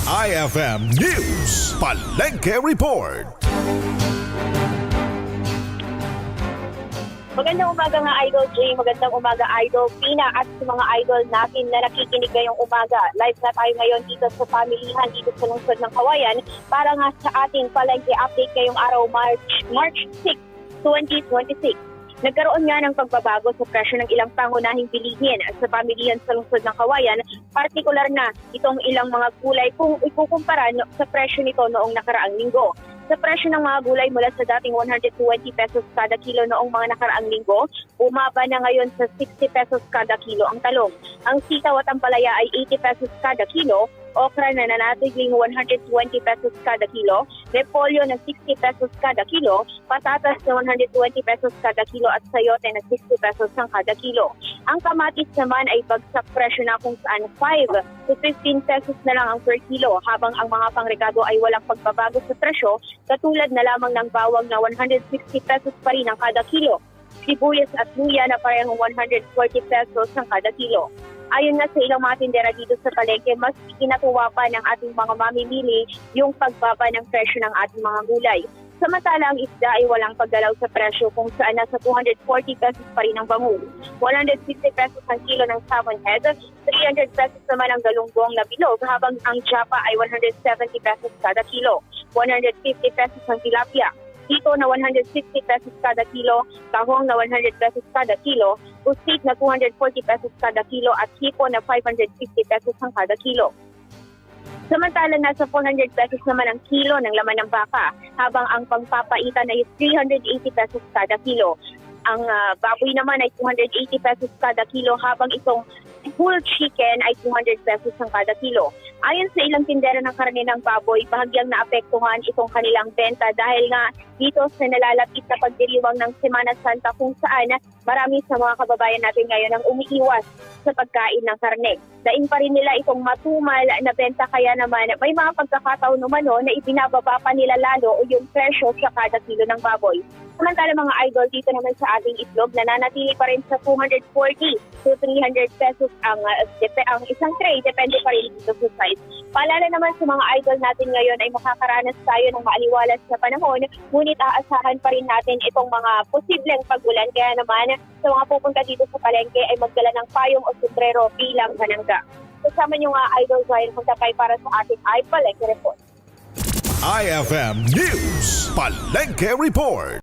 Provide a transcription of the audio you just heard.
IFM News Palengke Report. Magandang umaga nga Idol Jay, magandang umaga Idol Pina at sa mga idol natin na nakikinig ngayong umaga. Live na tayo ngayon dito sa pamilihan dito sa lungsod ng Kawayan para nga sa ating palengke update ngayong araw March 6, 2026. Nagkaroon nga ng pagbabago sa presyo ng ilang pangunahing bilihin sa pamilihan sa lungsod ng Kawayan, partikular na itong ilang mga gulay kung ikukumpara sa presyo nito noong nakaraang linggo. Sa presyo ng mga gulay mula sa dating 120 pesos kada kilo noong mga nakaraang linggo, bumaba na ngayon sa 60 pesos kada kilo ang talong. Ang sitaw at ampalaya ay 80 pesos kada kilo, okra na nanatiling 120 pesos kada kilo, repolyo na 60 pesos kada kilo, patatas na 120 pesos kada kilo at sayote na 60 pesos ang kada kilo. Ang kamatis naman ay bagsak presyo na kung saan 5 to 15 pesos na lang ang per kilo, habang ang mga pangregado ay walang pagbabago sa presyo, katulad na lamang ng bawang na 160 pesos pa rin ang kada kilo, sibuyas at luya na parehong 140 pesos ang kada kilo. Ayon nga sa ilang mga tindera dito sa palengke, mas kinatuwa pa ng ating mga mamimili yung pagbaba ng presyo ng ating mga gulay. Samantala, ang isda ay walang paggalaw sa presyo kung saan nasa 240 pesos pa rin ang bangus, 150 pesos ang kilo ng salmon head, 300 pesos naman ang galunggong na bilog, habang ang japa ay 170 pesos kada kilo, 150 pesos ang tilapia, hito na 160 pesos kada kilo, tahong na 100 pesos kada kilo, pusit na 240 pesos kada kilo at hipo na 550 pesos ang kada kilo. Samantala, nasa 400 pesos naman ang kilo ng laman ng baka, habang ang pangpapaitan ay 380 pesos kada kilo. Ang baboy naman ay 280 pesos kada kilo, habang itong whole chicken ay 200 pesos ang kada kilo. Ayon sa ilang tindera ng karne ng baboy, bahagyang naapektuhan itong kanilang benta dahil nga dito sa nalalapit na pagdiriwang ng Semana Santa, kung saan marami sa mga kababayan natin ngayon ang umiiwas sa pagkain ng karne. Daing pa rin nila itong matumal na benta, kaya naman may mga pagkakataon umano na ibinababa pa nila lalo o yung presyo sa kada kilo ng baboy. Samantala mga idol, dito naman sa ating itlog, nananatili pa rin sa 240 to 300 pesos ang isang tray, depende pa rin dito sa size. Paalala naman sa mga idol natin ngayon ay makakaranas tayo ng maaliwalas na panahon, ngunit aasahan pa rin natin itong mga posibleng pagulan. Kaya naman sa mga pupunta dito sa palengke ay magdala ng payong o sombrero bilang panangga. Kasama nyo nga idol Ryan Puntapay para sa ating iPalengke Report. IFM News Palengke Report.